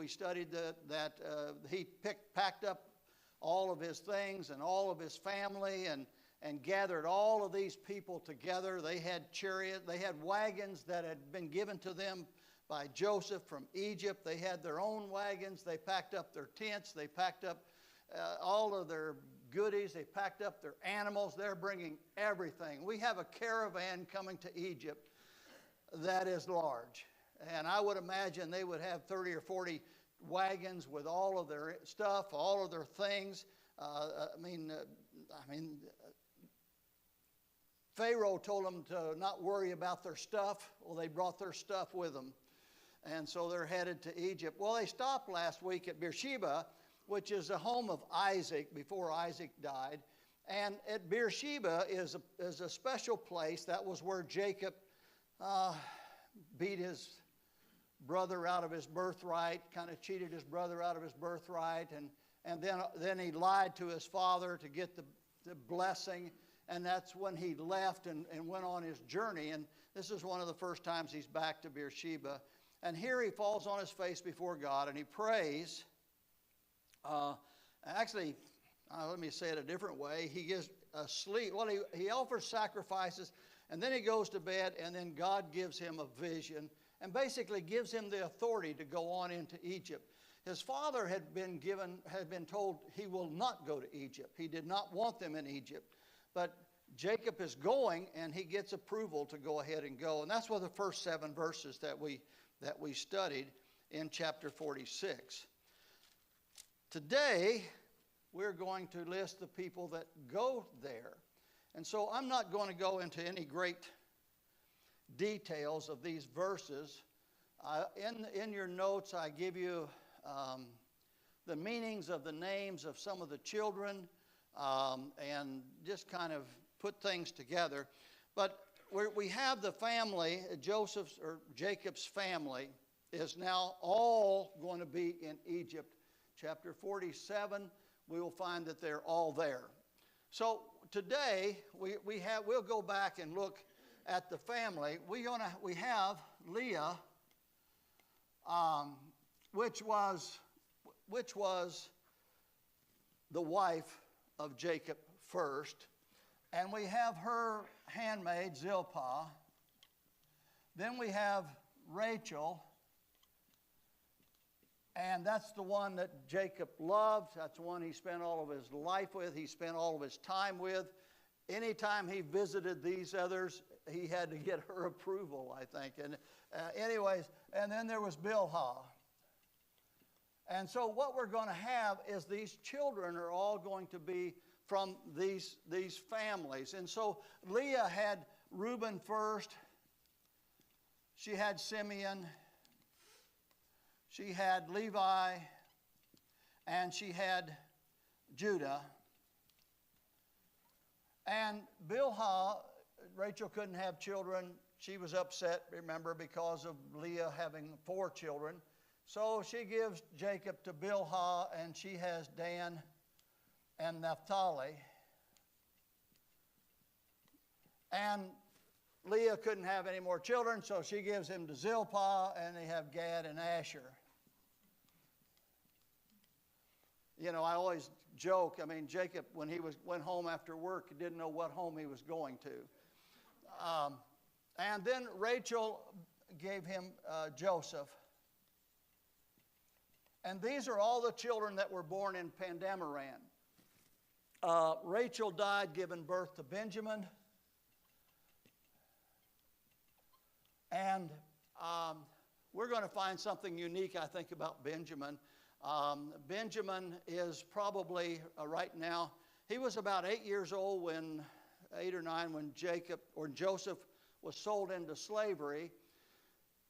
we studied that he packed up all of his things and all of his family and gathered all of these people together. They had chariots, they had wagons that had been given to them by Joseph from Egypt. They had their own wagons. They packed up their tents. They packed up all of their goodies. They packed up their animals. They're bringing everything. We have a caravan coming to Egypt that is large. And I would imagine they would have 30 or 40 wagons with all of their stuff, all of their things. Pharaoh told them to not worry about their stuff. Well, they brought their stuff with them. And so they're headed to Egypt. Well, they stopped last week at Beersheba, which is the home of Isaac before Isaac died. And at Beersheba is a special place. That was where Jacob beat his brother out of his birthright, kind of cheated his brother out of his birthright. And then he lied to his father to get the blessing. And that's when he left and went on his journey. And this is one of the first times he's back to Beersheba. And here he falls on his face before God and he prays. Let me say it a different way. He gets asleep. Well, he offers sacrifices and then he goes to bed, and then God gives him a vision and basically gives him the authority to go on into Egypt. His father had been told he will not go to Egypt. He did not want them in Egypt. But Jacob is going, and he gets approval to go ahead and go. And that's one of the first 7 verses that we studied in chapter 46. Today, we're going to list the people that go there. And so I'm not going to go into any great details of these verses. In your notes, I give you the meanings of the names of some of the children and just kind of put things together. But we have the family, Jacob's family is now all going to be in Egypt. Chapter 47, we will find that they're all there. So today we'll go back and look at the family. We have Leah, which was the wife of Jacob first, and we have her handmaid Zilpah. Then we have Rachel, and that's the one that Jacob loved. That's the one he spent all of his life with. He spent all of his time with. Anytime he visited these others, he had to get her approval, I think. And anyways, and then there was Bilhah. And so what we're going to have is these children are all going to be from these families. And so Leah had Reuben first. She had Simeon. She had Levi. And she had Judah. And Bilhah, Rachel couldn't have children. She was upset, remember, because of Leah having 4 children. So she gives Jacob to Bilhah, and she has Dan and Naphtali. And Leah couldn't have any more children, so she gives him to Zilpah, and they have Gad and Asher. You know, I always joke, Jacob, when he went home after work, he didn't know what home he was going to. And then Rachel gave him Joseph. And these are all the children that were born in Pandamaran. Rachel died giving birth to Benjamin. And we're going to find something unique, I think, about Benjamin. Benjamin is probably, right now, he was about 8 years old 8 or 9, when Joseph was sold into slavery.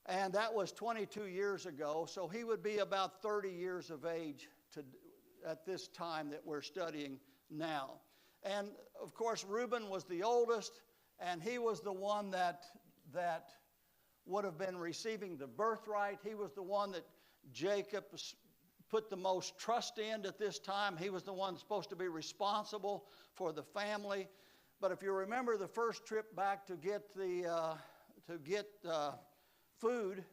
And that was 22 years ago, so he would be about 30 years of age at this time that we're studying now. And of course, Reuben was the oldest, and he was the one that would have been receiving the birthright. He was the one that Jacob put the most trust in at this time. He was the one supposed to be responsible for the family. But if you remember the first trip back to get food,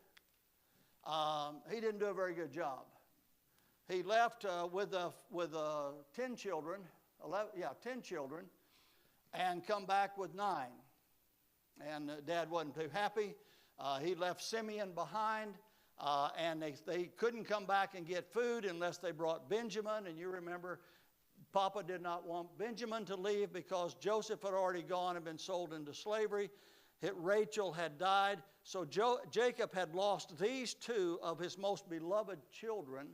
he didn't do a very good job. He left with 10 children, 10 children, and come back with 9. And Dad wasn't too happy. He left Simeon behind, and they couldn't come back and get food unless they brought Benjamin. And you remember, Papa did not want Benjamin to leave because Joseph had already gone and been sold into slavery. Rachel had died. So Jacob had lost these 2 of his most beloved children,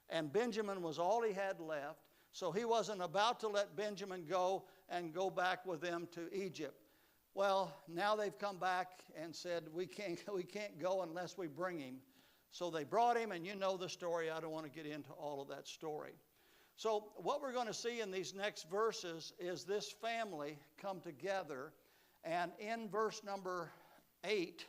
and Benjamin was all he had left. So he wasn't about to let Benjamin go and go back with them to Egypt. Well, now they've come back and said, we can't go unless we bring him. So they brought him, and you know the story. I don't want to get into all of that story. So what we're going to see in these next verses is this family come together. And in verse number 8,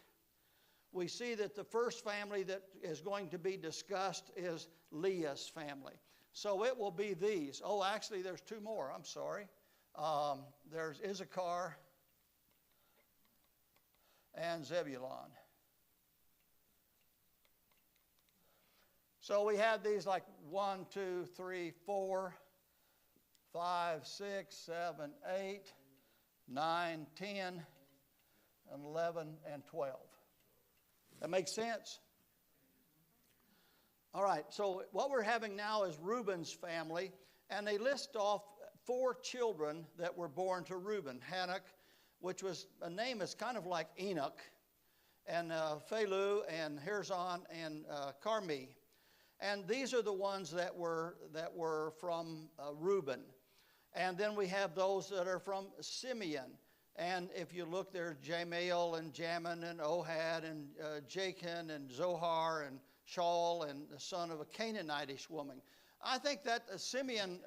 we see that the first family that is going to be discussed is Leah's family. So it will be these. Oh, actually, there's 2 more. I'm sorry. There's Issachar and Zebulun. So we have these like 1, 2, 3, 4, 5, 6, 7, 8, 9, 10, and 11, and 12. That makes sense? All right, so what we're having now is Reuben's family, and they list off 4 children that were born to Reuben. Hanok, which was a name is kind of like Enoch, and Phalu, and Herzon, and Carmi. And these are the ones that were from Reuben. And then we have those that are from Simeon. And if you look, there's Jamiel and Jamin and Ohad and Jachin and Zohar and Shaul and the son of a Canaanitish woman. I think that Simeon,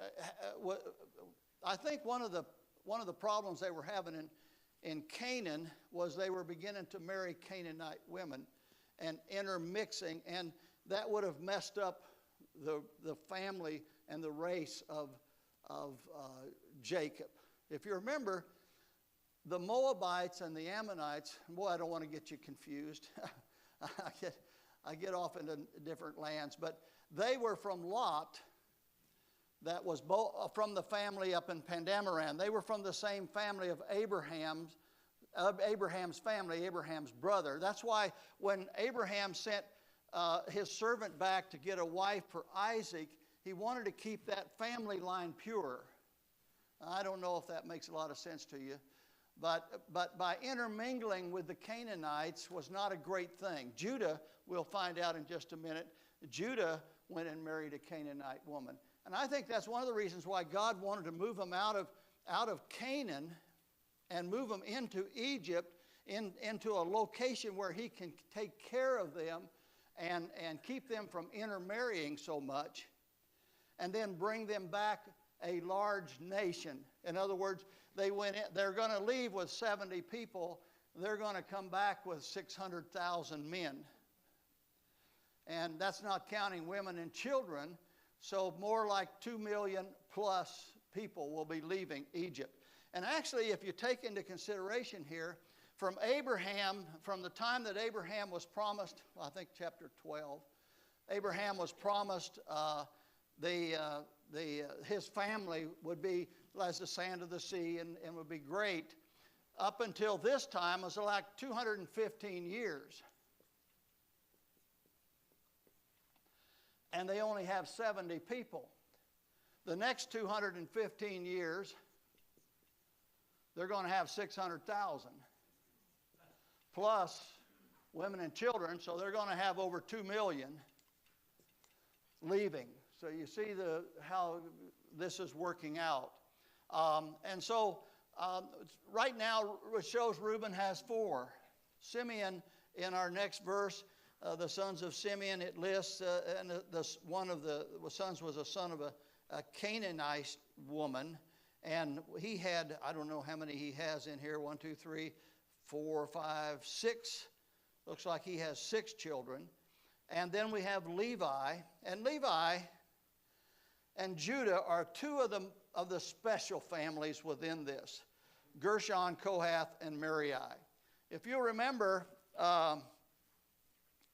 I think one of the problems they were having in Canaan was they were beginning to marry Canaanite women and intermixing, and that would have messed up the family and the race of Jacob. If you remember, the Moabites and the Ammonites, boy, I don't want to get you confused. I get off into different lands, but they were from Lot, that was from the family up in Pandamaran. They were from the same family of Abraham's family, Abraham's brother. That's why when Abraham sent his servant back to get a wife for Isaac, he wanted to keep that family line pure. I don't know if that makes a lot of sense to you, but by intermingling with the Canaanites was not a great thing. Judah, we'll find out in just a minute, Judah went and married a Canaanite woman. And I think that's one of the reasons why God wanted to move them out of Canaan and move them into Egypt, into a location where he can take care of them and keep them from intermarrying so much, and then bring them back a large nation. In other words, they're going to leave with 70 people. They're going to come back with 600,000 men. And that's not counting women and children. So more like 2 million plus people will be leaving Egypt. And actually, if you take into consideration here, from the time that Abraham was promised, I think chapter 12, Abraham was promised his family would be as the sand of the sea and would be great. Up until this time, it was like 215 years. And they only have 70 people. The next 215 years, they're going to have 600,000. Plus women and children, so they're going to have over 2 million leaving. So you see how this is working out. And so right now it shows Reuben has 4. Simeon, in our next verse, the sons of Simeon, it lists, and one of the sons was a son of a Canaanite woman. And he had, I don't know how many he has in here, 1, 2, 3, 4, 5, 6. Looks like he has 6 children. And then we have Levi. And Levi and Judah are 2 of the special families within this. Gershon, Kohath, and Merari. If you remember,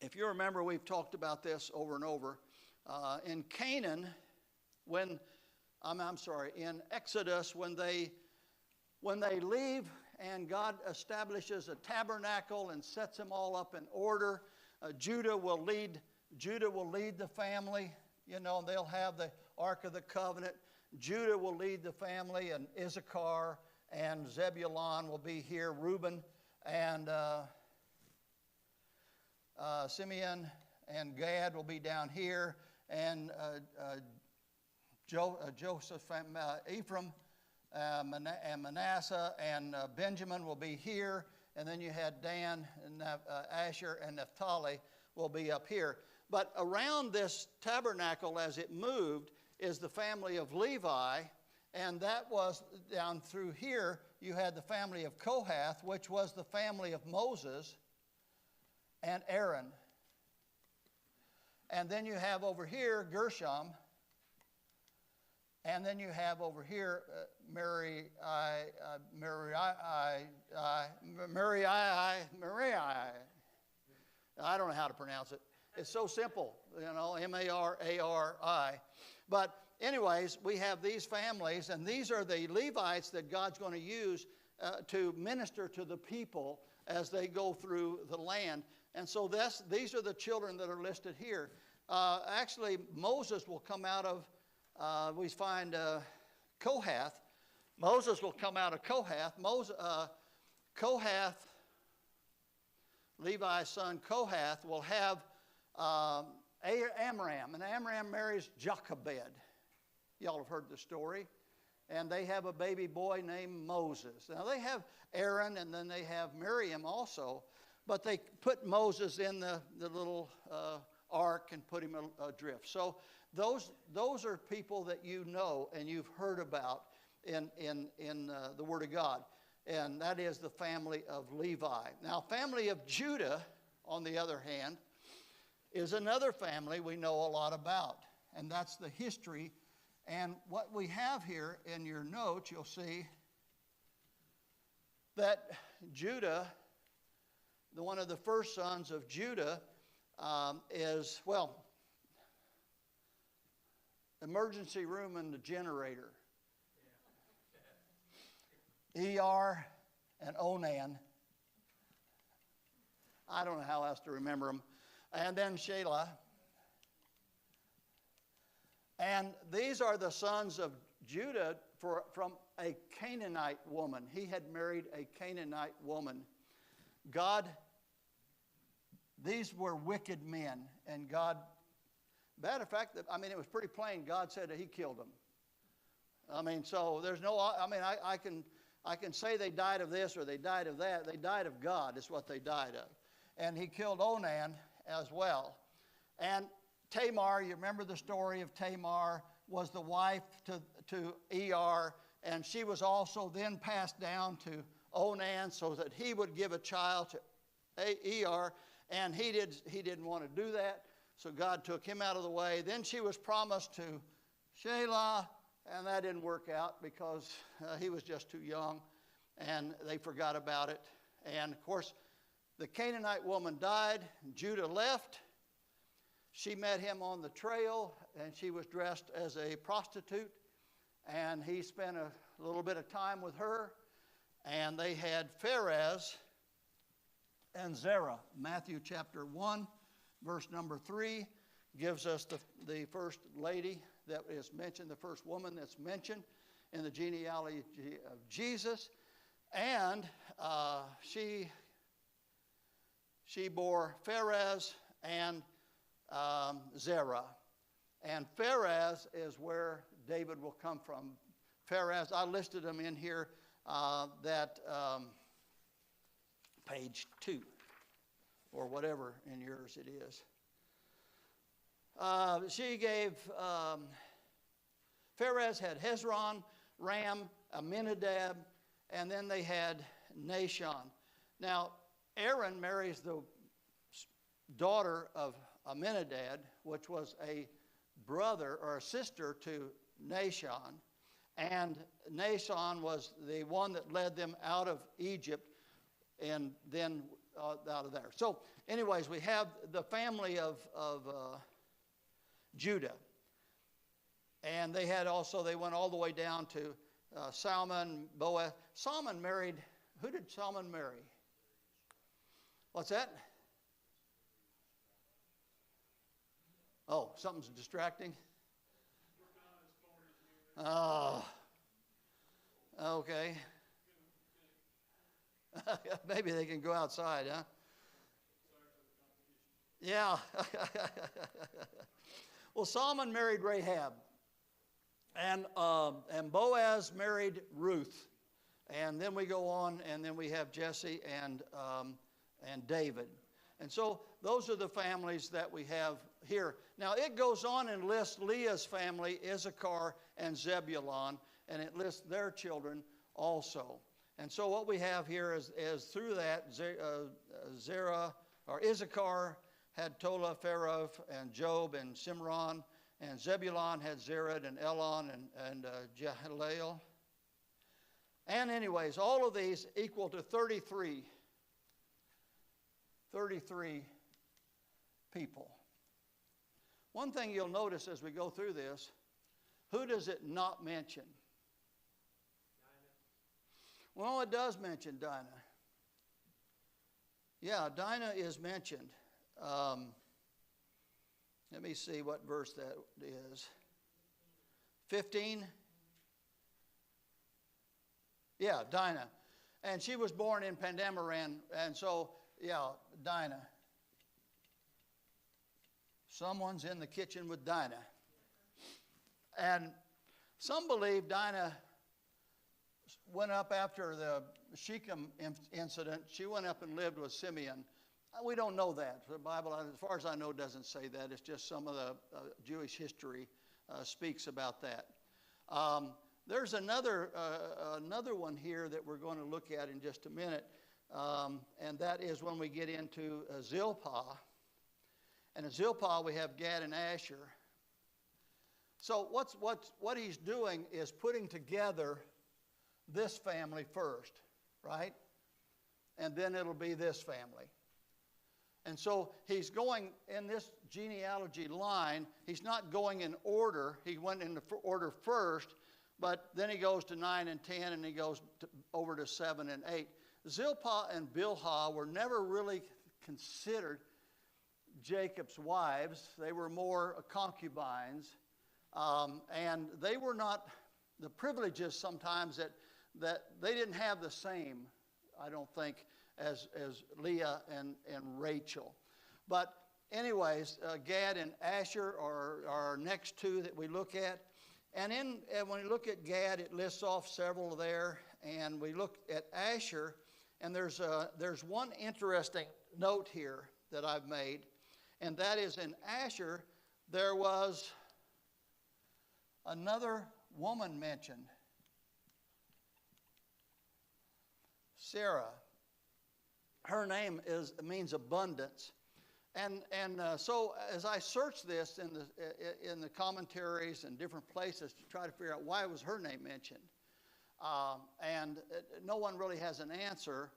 if you remember, we've talked about this over and over. In Canaan, in Exodus, when they leave and God establishes a tabernacle and sets them all up in order, Judah will lead the family. You know, they'll have the Ark of the Covenant. Judah will lead the family, and Issachar and Zebulun will be here. Reuben and Simeon and Gad will be down here, and Joseph, Ephraim, and Manasseh and Benjamin will be here, and then you had Dan and Asher and Naphtali will be up here. But around this tabernacle as it moved is the family of Levi, and that was down through here. You had the family of Kohath, which was the family of Moses and Aaron. And then you have over here Gershom, and then you have over here Mary. I don't know how to pronounce it. It's so simple, you know, Marari. But anyways, we have these families, and these are the Levites that God's going to use to minister to the people as they go through the land. And so these are the children that are listed here. Actually, Moses will come out of, we find Kohath. Moses will come out of Kohath. Kohath, Levi's son Kohath, will have Amram, and Amram marries Jochebed. Y'all have heard the story. And they have a baby boy named Moses. Now they have Aaron, and then they have Miriam also, but they put Moses in the little ark and put him adrift. So those are people that you know and you've heard about in the Word of God. And that is the family of Levi. Now, family of Judah, on the other hand, is another family we know a lot about. And that's the history. And what we have here in your notes, you'll see that Judah, one of the first sons of Judah, is, well, emergency room and the generator. Er and Onan. I don't know how else to remember them. And then Shelah. And these are the sons of Judah from a Canaanite woman. He had married a Canaanite woman. These were wicked men. And God, matter of fact, it was pretty plain. God said that he killed them. So there's no, I can say they died of this or they died of that. They died of God is what they died of. And he killed Onan as well. And Tamar, you remember the story of Tamar, was the wife to Er, and she was also then passed down to Onan so that he would give a child to Er, and he didn't want to do that, so God took him out of the way. Then she was promised to Shelah, and that didn't work out because he was just too young, and they forgot about it. And, of course, the Canaanite woman died, Judah left. She met him on the trail, and she was dressed as a prostitute, and he spent a little bit of time with her, and they had Pharez and Zerah. Matthew chapter 1, verse number 3, gives us the first lady that is mentioned, the first woman that's mentioned in the genealogy of Jesus, and she bore Pharez and Zerah. And Pharez is where David will come from. Pharez, I listed them in here, page 2, or whatever in yours it is. She gave, Pharez had Hezron, Ram, Amminadab, and then they had Nashon. Now, Aaron marries the daughter of Amminadab, which was a brother or a sister to Nashon. And Nashon was the one that led them out of Egypt. And then out of there. So anyways, we have the family of Judah. And they went all the way down to Salmon, Boaz. Salmon married, who did Salmon marry? What's that? Oh, something's distracting? Oh, okay. Maybe they can go outside, huh? Yeah. Well, Salmon married Rahab. And Boaz married Ruth. And then we go on, and then we have Jesse and David. And so those are the families that we have here. Now it goes on and lists Leah's family, Issachar and Zebulun, and it lists their children also. And so what we have here is through that, Zerah, or Issachar had Tola, Pharoah, and Job, and Simron, and Zebulun had Zered, and Elon, and Jehaleel. And anyways, all of these equal to 33 people. One thing you'll notice as we go through this, who does it not mention? Dinah. Well, it does mention Dinah. Yeah, Dinah is mentioned. Let me see what verse that is. 15? Yeah, Dinah. And she was born in Pandamaran, and so, yeah, Dinah. Someone's in the kitchen with Dinah. And some believe Dinah went up after the Shechem incident. She went up and lived with Simeon. We don't know that. The Bible, as far as I know, doesn't say that. It's just some of the Jewish history speaks about that. There's another one here that we're going to look at in just a minute, and that is when we get into Zilpah. And in Zilpah we have Gad and Asher. So what he's doing is putting together this family first, right? And then it'll be this family. And so he's going in this genealogy line, he's not going in order. He went in order first, but then he goes to 9 and 10, and he goes over to 7 and 8. Zilpah and Bilhah were never really considered Jacob's wives. They were more concubines, and they were not the privileges sometimes that they didn't have the same, I don't think, as Leah and Rachel. But anyways, Gad and Asher are our next two that we look at. And when we look at Gad, it lists off several there. And we look at Asher, and there's one interesting note here that I've made. And that is in Asher, there was another woman mentioned. Sarah. Her name means abundance, and so as I searched this in the commentaries and different places to try to figure out why was her name mentioned, and no one really has an answer.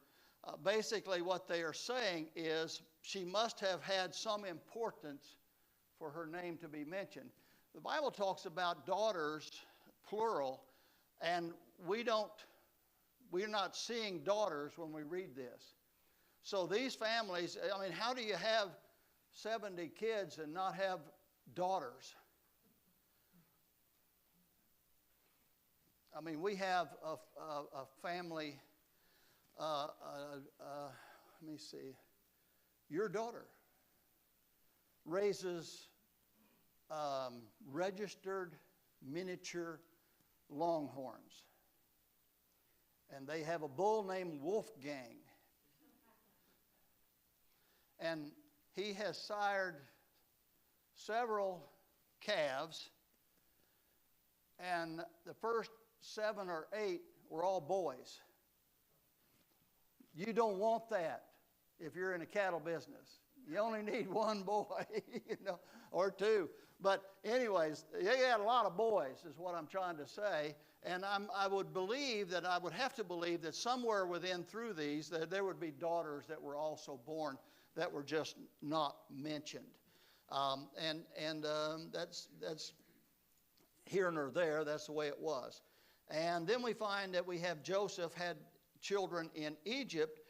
Basically, what they are saying is she must have had some importance for her name to be mentioned. The Bible talks about daughters, plural, and we're not seeing daughters when we read this. So these families, I mean, how do you have 70 kids and not have daughters? I mean, we have a family, let me see, your daughter raises registered miniature longhorns. And they have a bull named Wolfgang. And he has sired several calves, and the first 7 or 8 were all boys. You don't want that if you're in a cattle business. You only need one boy, or 2. But anyways, they had a lot of boys, is what I'm trying to say. And I would have to believe that somewhere within through these, that there would be daughters that were also born that were just not mentioned. That's here nor there. That's the way it was. And then we find that we have Joseph had children in Egypt,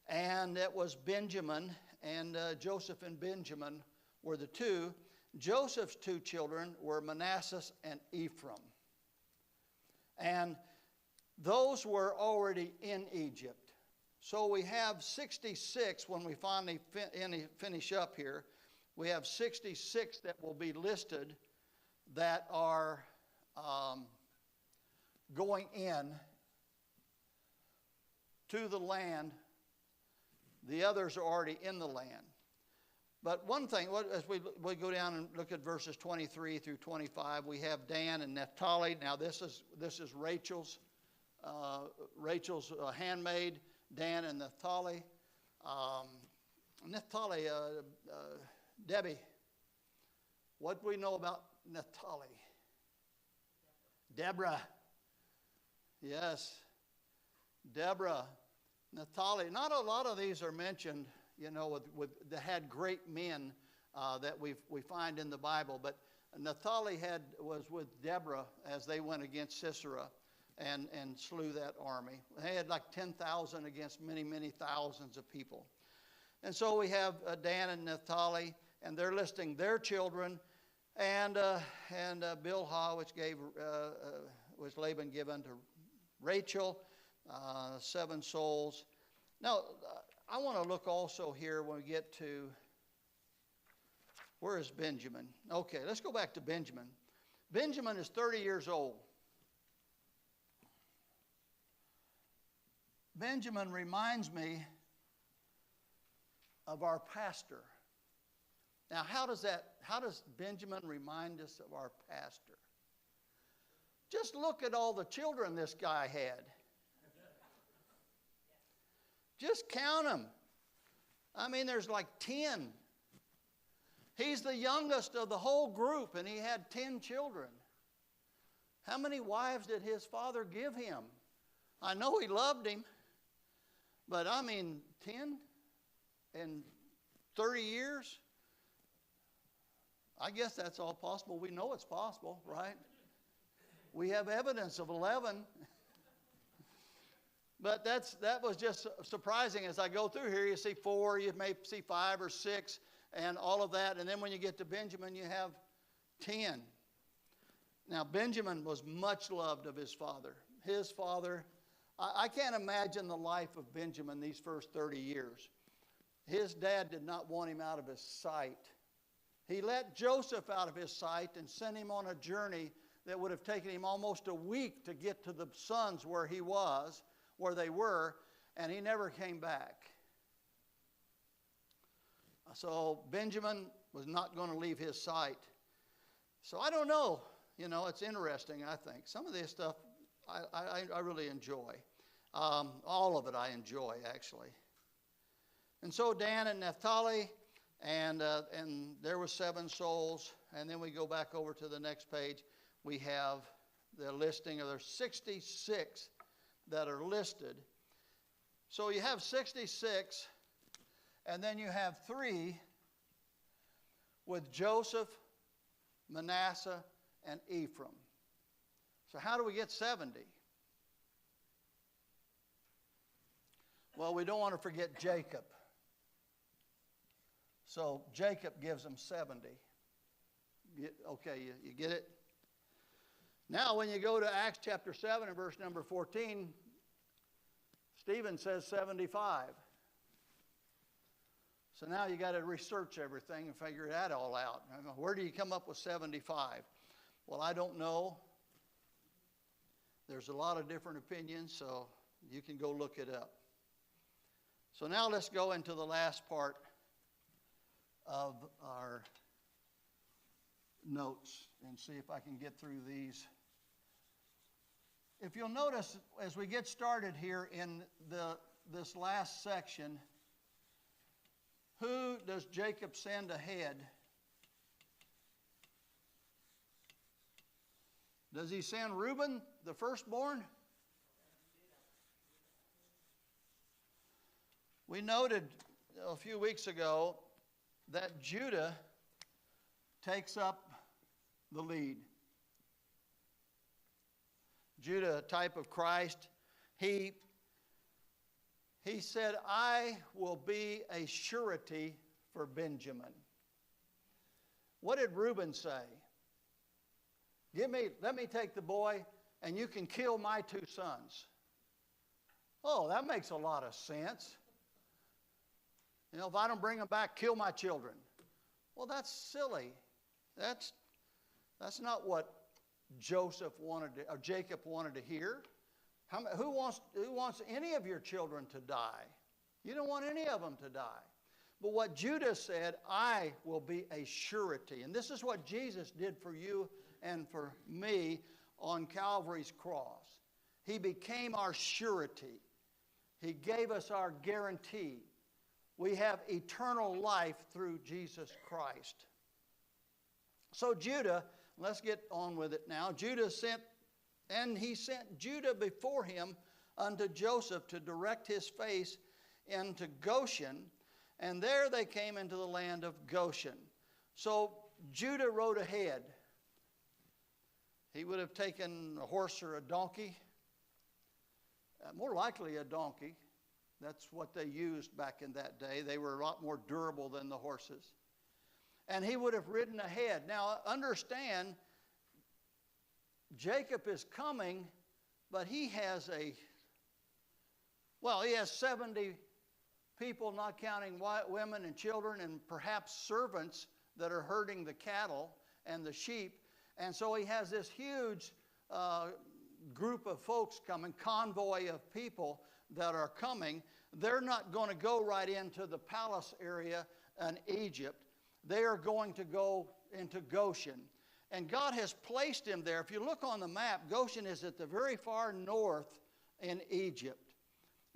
and it was Benjamin, and Joseph and Benjamin were the two. Joseph's two children were Manasseh and Ephraim. And those were already in Egypt. So we have 66 when we finally finish up here. We have 66 that will be listed that are going in to the land. The others are already in the land. But one thing, as we go down and look at verses 23 through 25, we have Dan and Naphtali. Now this is Rachel's handmaid, Dan and Naphtali. Naphtali, Debbie, what do we know about Naphtali? Deborah. Yes, Deborah. Naphtali. Not a lot of these are mentioned, that had great men that we find in the Bible. But Naphtali was with Deborah as they went against Sisera and slew that army. They had like 10,000 against many, many thousands of people. And so we have Dan and Naphtali, and they're listing their children, and Bilhah, which was Laban given to Rachel, 7 souls. Now, I want to look also here when we get to, where is Benjamin? Okay, let's go back to Benjamin. Benjamin is 30 years old. Benjamin reminds me of our pastor. Now, how does Benjamin remind us of our pastor? Just look at all the children this guy had. Just count them. I mean, there's like 10. He's the youngest of the whole group, and he had 10 children. How many wives did his father give him? I know he loved him, but I mean, 10 in 30 years? I guess that's all possible. We know it's possible, right? We have evidence of 11. But that was just surprising. As I go through here, you see 4, you may see 5 or 6, and all of that. And then when you get to Benjamin, you have 10. Now, Benjamin was much loved of his father. His father, I can't imagine the life of Benjamin these first 30 years. His dad did not want him out of his sight. He let Joseph out of his sight and sent him on a journey that would have taken him almost a week to get to the sons where they were, and he never came back. So Benjamin was not going to leave his sight. So I don't know. It's interesting, I think. Some of this stuff I really enjoy. All of it I enjoy, actually. And so Dan and Naphtali, and there were 7 souls. And then we go back over to the next page. We have the listing of their 66 that are listed. So you have 66, and then you have 3 with Joseph, Manasseh, and Ephraim. So how do we get 70? Well, we don't want to forget Jacob. So Jacob gives them 70. Okay, you get it? Now, when you go to Acts chapter 7 and verse number 14, Stephen says 75. So now you got to research everything and figure that all out. Where do you come up with 75? Well, I don't know. There's a lot of different opinions, so you can go look it up. So now let's go into the last part of our notes and see if I can get through these. If you'll notice, as we get started here in this last section, who does Jacob send ahead Does he send Reuben, the firstborn? We noted a few weeks ago that Judah takes up the lead. Judah, a type of Christ, he said, I will be a surety for Benjamin. What did Reuben say? Let me take the boy, and you can kill my 2 sons. Oh, that makes a lot of sense. You know, if I don't bring them back, kill my children. Well, that's silly. That's not what Jacob wanted to hear. Who wants any of your children to die? You don't want any of them to die. But what Judah said, I will be a surety. And this is what Jesus did for you and for me on Calvary's cross. He became our surety. He gave us our guarantee. We have eternal life through Jesus Christ. So Judah, let's get on with it now. He sent Judah before him unto Joseph to direct his face into Goshen, and there they came into the land of Goshen. So Judah rode ahead. He would have taken a horse or a donkey, more likely a donkey. That's what they used back in that day. They were a lot more durable than the horses. And he would have ridden ahead. Now, understand, Jacob is coming, but he has 70 people, not counting women and children, and perhaps servants that are herding the cattle and the sheep. And so he has this huge group of folks coming, convoy of people that are coming. They're not going to go right into the palace area in Egypt. They are going to go into Goshen. And God has placed him there. If you look on the map, Goshen is at the very far north in Egypt.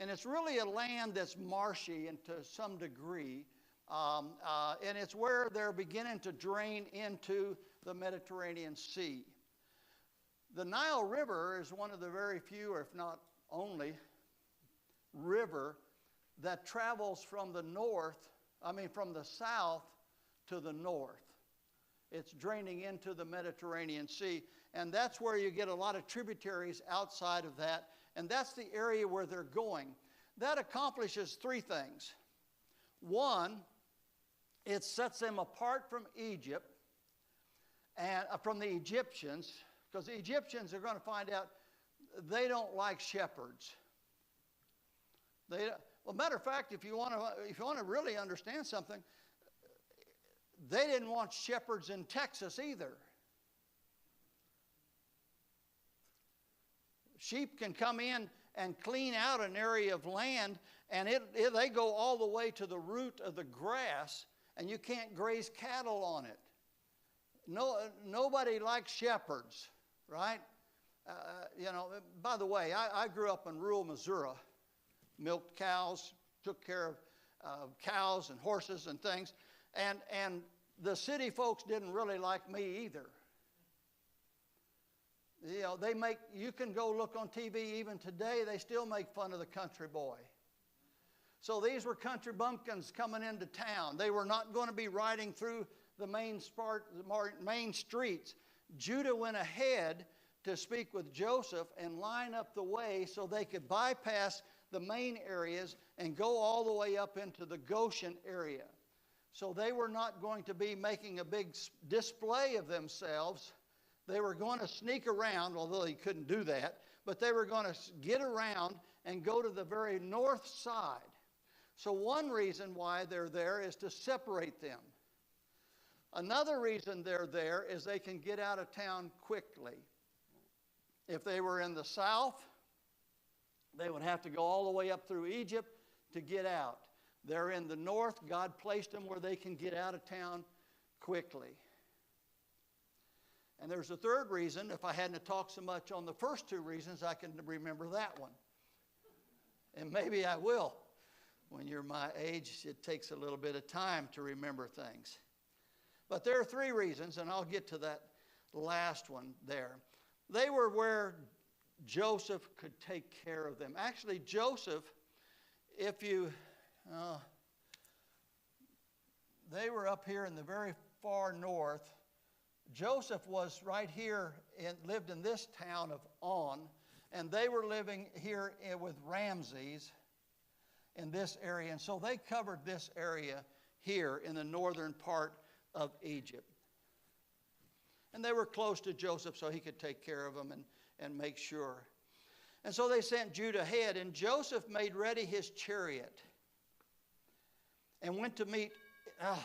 And it's really a land that's marshy and to some degree. And it's where they're beginning to drain into the Mediterranean Sea. The Nile River is one of the very few, or if not only, river that travels from the south to the north. It's draining into the Mediterranean Sea, and that's where you get a lot of tributaries outside of that, and that's the area where they're going. That accomplishes 3 things. One, it sets them apart from Egypt and from the Egyptians, because the Egyptians are going to find out they don't like shepherds. Matter of fact, if you want to really understand something, they didn't want shepherds in Texas either. Sheep can come in and clean out an area of land, and they go all the way to the root of the grass, and you can't graze cattle on it. Nobody likes shepherds, right? By the way, I grew up in rural Missouri, milked cows, took care of cows and horses and things, and the city folks didn't really like me either. You can go look on TV even today, they still make fun of the country boy. So these were country bumpkins coming into town. They were not going to be riding through the main streets. Judah went ahead to speak with Joseph and line up the way so they could bypass the main areas and go all the way up into the Goshen area. So they were not going to be making a big display of themselves. They were going to sneak around, although they couldn't do that, but they were going to get around and go to the very north side. So one reason why they're there is to separate them. Another reason they're there is they can get out of town quickly. If they were in the south, they would have to go all the way up through Egypt to get out. They're in the north. God placed them where they can get out of town quickly. And there's a third reason. If I hadn't talked so much on the first 2 reasons, I can remember that one. And maybe I will. When you're my age, it takes a little bit of time to remember things. But there are 3 reasons, and I'll get to that last one there. They were where Joseph could take care of them. Actually, Joseph, if you, they were up here in the very far north. Joseph was right here, lived in this town of On, and they were living here with Ramses in this area. And so they covered this area here in the northern part of Egypt. And they were close to Joseph so he could take care of them and make sure. And so they sent Judah ahead, and Joseph made ready his chariot and went to meet. I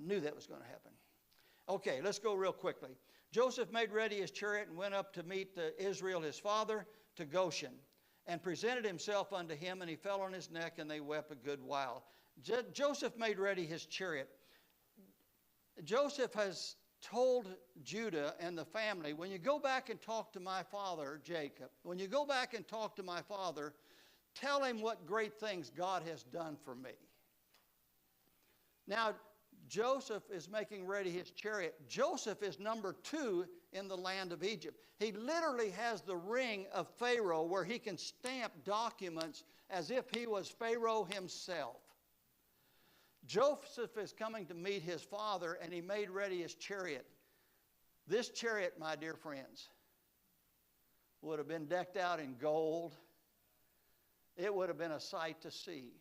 knew that was going to happen. Okay, let's go real quickly. Joseph made ready his chariot and went up to meet Israel his father to Goshen, and presented himself unto him, and he fell on his neck, and they wept a good while. Joseph made ready his chariot. Joseph has told Judah and the family, when you go back and talk to my father, Jacob, when you go back and talk to my father, tell him what great things God has done for me. Now, Joseph is making ready his chariot. Joseph is number 2 in the land of Egypt. He literally has the ring of Pharaoh where he can stamp documents as if he was Pharaoh himself. Joseph is coming to meet his father, and he made ready his chariot. This chariot, my dear friends, would have been decked out in gold. It would have been a sight to see.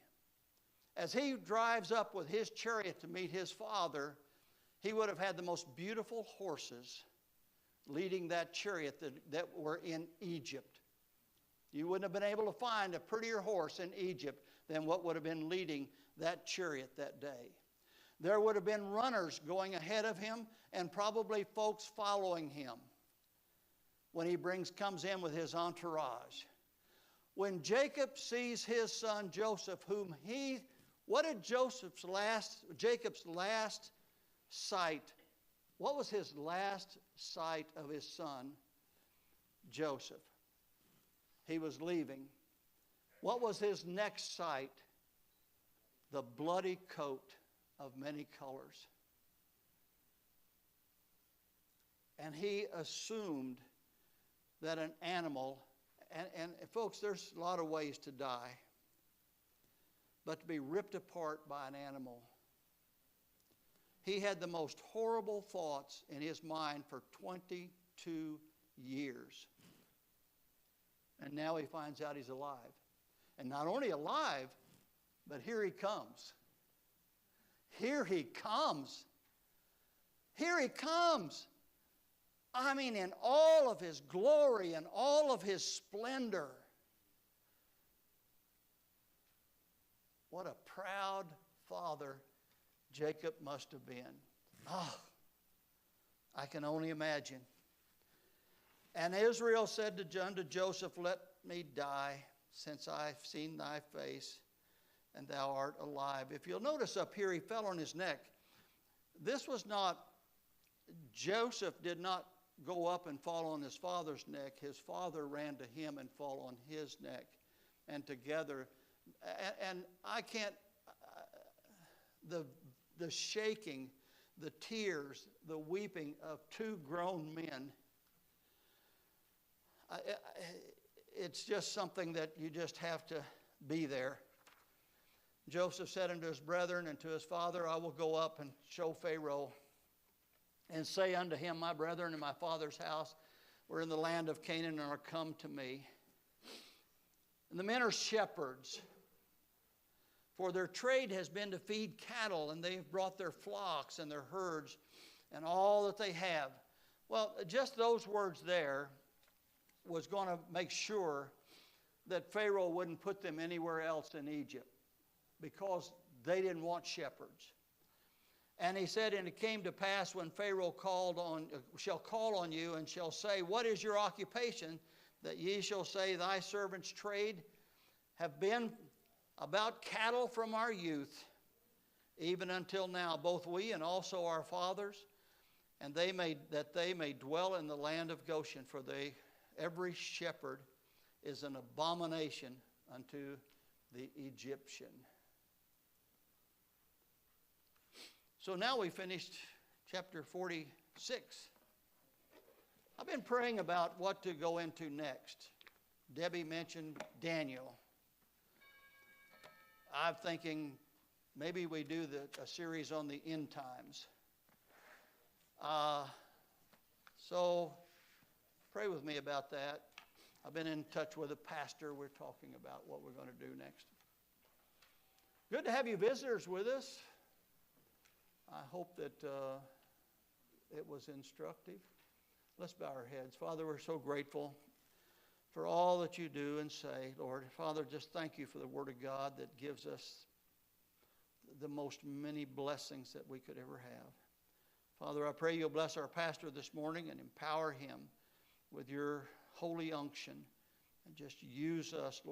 As he drives up with his chariot to meet his father, he would have had the most beautiful horses leading that chariot that were in Egypt. You wouldn't have been able to find a prettier horse in Egypt than what would have been leading that chariot that day. There would have been runners going ahead of him and probably folks following him when he comes in with his entourage. When Jacob sees his son Joseph, what did Jacob's last sight, what was his last sight of his son Joseph? He was leaving. What was his next sight? The bloody coat of many colors. And he assumed that an animal, and folks, there's a lot of ways to die, but to be ripped apart by an animal. He had the most horrible thoughts in his mind for 22 years. And now he finds out he's alive. And not only alive, but here he comes. Here he comes. Here he comes. I mean, in all of his glory and all of his splendor. What a proud father Jacob must have been. I can only imagine. And Israel said unto Joseph, let me die, since I've seen thy face, and thou art alive. If you'll notice up here, he fell on his neck. This was not, Joseph did not go up and fall on his father's neck. His father ran to him and fall on his neck. And together, and I can't, the shaking, the tears, the weeping of 2 grown men, it's just something that you just have to be there. Joseph said unto his brethren and to his father, I will go up and show Pharaoh and say unto him, my brethren and my father's house were in the land of Canaan and are come to me. And the men are shepherds, for their trade has been to feed cattle, and they have brought their flocks and their herds and all that they have. Well, just those words there was going to make sure that Pharaoh wouldn't put them anywhere else in Egypt, because they didn't want shepherds. And he said, and it came to pass when Pharaoh shall call on you and shall say, what is your occupation? That ye shall say, thy servant's trade have been about cattle from our youth, even until now, both we and also our fathers, and that they may dwell in the land of Goshen, for every shepherd is an abomination unto the Egyptian. So now we finished chapter 46. I've been praying about what to go into next. Debbie mentioned Daniel. I'm thinking maybe we do a series on the end times. So pray with me about that. I've been in touch with a pastor. We're talking about what we're going to do next. Good to have you visitors with us. I hope that it was instructive. Let's bow our heads. Father, we're so grateful for all that you do and say, Lord. Father, just thank you for the Word of God that gives us the most many blessings that we could ever have. Father, I pray you'll bless our pastor this morning and empower him with your holy unction and just use us, Lord.